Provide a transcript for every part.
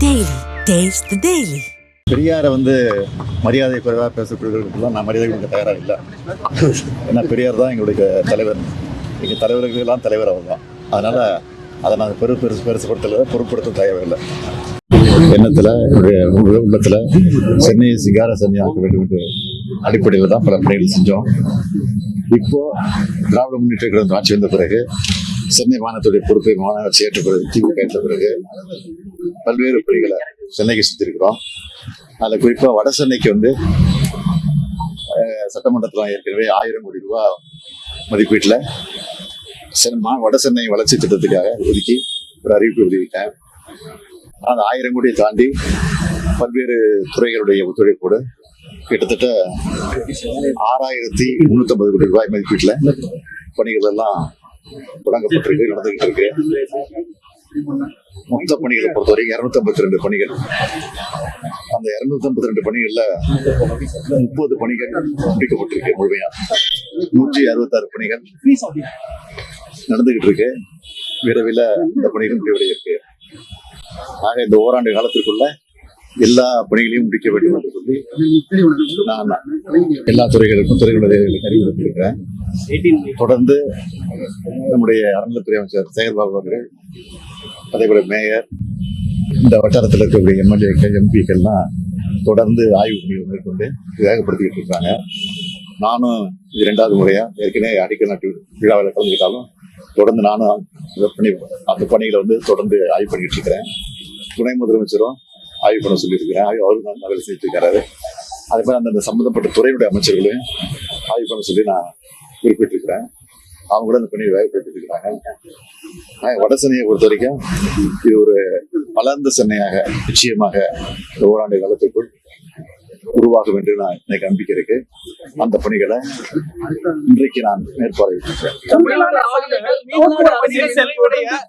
Daily. Taste the Daily. பெரியாரை மரியாதை குறைவாக பேசக்கூடியவர்களுக்கெல்லாம் நான் மரியாதை கொடுக்க தயாராக இல்லை. ஏன்னா பெரியார் தான் எங்களுடைய தலைவர். எங்கள் தலைவர்களுக்கெல்லாம் தலைவர் அவர் தான். அதனால் அதை நான் பெருசுபடுத்தல பொருட்படுத்த தேவையில்லை. எண்ணத்தில் உள்ளத்தில் சென்னை சிங்கார சென்னை ஆக்க வேண்டும் என்ற அடிப்படையில் தான் பல பணிகள் செஞ்சோம். இப்போ திராவிட முன்னேற்ற கழகம் ஆட்சி வந்த பிறகு சென்னை மாநிலத்துடைய பொறுப்பை மாநகராட்சி ஏற்ற பிறகு திமுக ஏற்ற பிறகு பல்வேறு பணிகளை சென்னைக்கு சுற்றிருக்கிறோம். அதில் குறிப்பாக வட சென்னைக்கு சட்டமன்றத்தில் ஏற்கனவே 1000 கோடி ரூபாய் மதிப்பீட்டில் வட சென்னை வளர்ச்சி திட்டத்துக்காக ஒதுக்கி ஒரு அறிவிப்பு வெளியிட்டேன். அந்த 1000 கோடியை தாண்டி பல்வேறு துறைகளுடைய ஒத்துழைப்போடு கிட்டத்தட்ட 6350 கோடி ரூபாய் மதிப்பீட்டில் பணிகள் எல்லாம் தொடங்கப்பட்டிருக்கு, நடந்துகிட்டு இருக்கு. மொத்த பணிகளை பொறுத்தவரைக்கும் 252 பணிகள். அந்த 252 பணிகள்ல 30 பணிகள் முடிக்கப்பட்டிருக்கு முழுமையா. 166 பணிகள் நடந்துகிட்டு இருக்கு. விரைவில் இந்த பணிகள் முடிவடைய இருக்கு. ஆக இந்த ஓராண்டு காலத்திற்குள்ள எல்லா பணிகளையும் முடிக்க வேண்டும் என்று சொல்லி நான் எல்லா துறைகளுக்கும் அறிவுறுத்தியிருக்கிறேன். தொடர்ந்து நம்முடைய அறநிலைத்துறை அமைச்சர் சேகர்பாபு அவர்கள், அதேபோல மேயர், இந்த வட்டாரத்தில் இருக்கக்கூடிய எம்எல்ஏக்கள், எம்பிக்கள்லாம் தொடர்ந்து ஆய்வு பணிகள் மேற்கொண்டு வேகப்படுத்திக்கிட்டு இருக்காங்க. நானும் இது 2வது முறையா ஏற்கனவே அடிக்கல் நாட்டு விழாவில் கலந்துக்கிட்டாலும் தொடர்ந்து நானும் அந்த பணிகளை தொடர்ந்து ஆய்வு பண்ணிட்டு இருக்கிறேன். துணை முதலமைச்சரும் ஆய்வு பண்ண சொல்லியிருக்கிறேன். அவரும் நான் வேலை செஞ்சுட்டு இருக்காரு. அதே மாதிரி அந்த சம்பந்தப்பட்ட துறையுடைய அமைச்சர்களையும் ஆய்வு பண்ண சொல்லி நான் குறிப்பிட்டிருக்கிறேன். அவங்க கூட அந்த பணியை வேகப்படுத்திட்டு இருக்கிறாங்க. வட சென்னையை பொறுத்த வரைக்கும் இது ஒரு வளர்ந்த சென்னையாக நிச்சயமாக இந்த ஓராண்டு காலத்திற்குள் உருவாகும் என்று நான் எனக்கு நம்பிக்கை இருக்கு. அந்த பணிகளை இன்றைக்கு நான் மேற்பார்வையிட்டிருக்கிறேன்.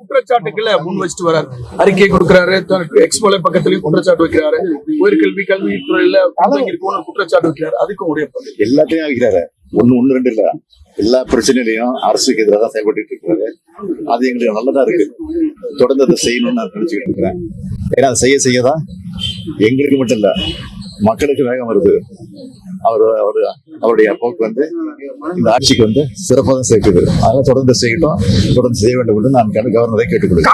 குற்றச்சாட்டுகளை முன் வச்சுட்டு வர்றாரு, அறிக்கை கொடுக்கிறாரு, எக்ஸ்போல பக்கத்துலயும் குற்றச்சாட்டு வைக்கிறாரு, கல்வித்துறையில குற்றச்சாட்டு வைக்கிறாரு. அதுக்கும் உடைய எல்லாத்தையும் வைக்கிறாரு. ஒன்னு 2 இல்ல, எல்லா பிரச்சனையிலையும் அரசுக்கு எதிராக தான் செயல்பட்டு இருக்கிறாரு. அது எங்களுக்கு நல்லதா இருக்கு. தொடர்ந்து அதை செய்யணும்னு நான் நினைச்சுக்கிட்டு இருக்கிறேன். ஏன்னா அதை செய்யதான் எங்களுக்கு மட்டும் இல்ல, மக்களுக்கு வேகம் வருது. அவருடைய போக்கு இந்த ஆட்சிக்கு சிறப்பாக தான் சேர்க்குது. அதனால தொடர்ந்து செய்யட்டும், தொடர்ந்து செய்ய வேண்டும் என்று நான் கவர்னரை கேட்டுக்கொள்கிறேன்.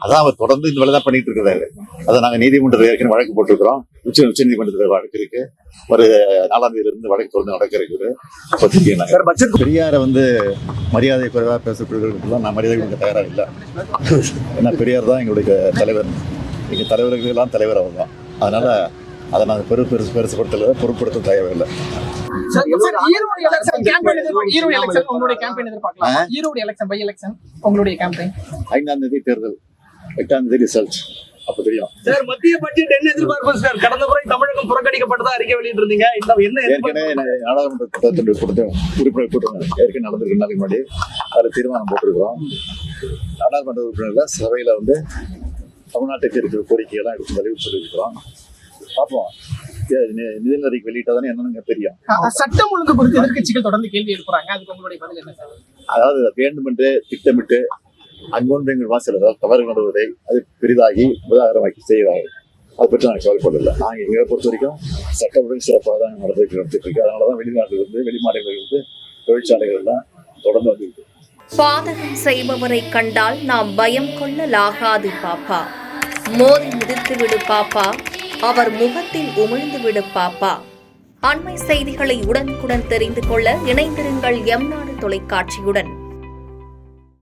அதான் அவர் தொடர்ந்து இந்த வேலை தான் பண்ணிட்டு இருக்கிறாரு. அதை நாங்க நீதிமன்றத்தில் ஏற்கனவே வழக்கு போட்டிருக்கிறோம். உச்ச நீதிமன்றத்தில் வழக்கு இருக்கு. ஒரு 4ஆம் தேதியிலிருந்து வழக்கு தொடர்ந்து நடக்க இருக்குது. பெரியாரை மரியாதை குறைவாக பேசக்கூடியவர்களுக்கெல்லாம் நான் மரியாதை கொடுக்க தயாராக இல்லை. ஏன்னா பெரியார் தான் எங்களுடைய தலைவர். எங்கள் தலைவர்களுக்கெல்லாம் தலைவர் அவர் தான். அதனால அதை நான் பெருசுபடுத்தல பொருட்படுத்த தேவையில்லை. 5ஆம் தேதி தேர்தல், 8ஆம் தேதி ரிசல்ட். அப்ப தெரியும். மத்திய பட்ஜெட் என்ன எதிர்பார்ப்பு சார்? கடந்த முறை தமிழகம் புறக்கணிக்கப்பட்டதா அறிக்கை வெளியிட்டு இருந்தீங்க. ஏற்கனவே நாடாளுமன்ற கூட்டத்தில் உறுப்பினர் கூட்டம் ஏற்கனவே நடந்திருக்கு. நாளைக்கு முன்னாடி அதில் தீர்மானம் போட்டிருக்கிறோம். நாடாளுமன்ற உறுப்பினர்கள் சபையில தமிழ்நாட்டுக்கு இருக்கிற கோரிக்கையெல்லாம் எடுத்து வலியுறுத்தி சொல்லியிருக்கிறோம். பார்ப்போம். நிதிநிலை அறிக்கை வெளியிட்டாதானே என்னன்னு தெரியும். சட்டம் ஒழுங்கு குறித்து எதிர்க்கட்சிகள் தொடர்ந்து கேள்வி எழுப்புறாங்க. அதுக்கு உங்களுடைய பதில் என்ன சார்? அதாவது வேண்டுமென்று திட்டமிட்டு அங்கொன்று எங்கள் வாசல் தவறு நடுவதை அது பெரிதாகி உதாரணமாக்கி செய்கிறார்கள். அதை பற்றி நான் கவலைப்படவில்லை. நாங்கள் எங்களை பொறுத்த வரைக்கும் சட்ட ஒழுங்கு சிறப்பாக தான் நடந்துட்டு இருக்கு. அதனாலதான் வெளிநாட்டிலிருந்து வெளிமாநிலங்களிலிருந்து தொழிற்சாலைகள் எல்லாம் தொடர்ந்து வந்துருக்கு. பாதகம் செய்பவரை கண்டால் நாம் பயம் கொள்ளலாகாது பாப்பா. மோதி மிதித்து விடு பாப்பா, அவர் முகத்தில் உமிழ்ந்து விடு பாப்பா. அண்மை செய்திகளை உடனுக்குடன் தெரிந்து கொள்ள இணைந்திருங்கள் எம் நாடு தொலைக்காட்சியுடன்.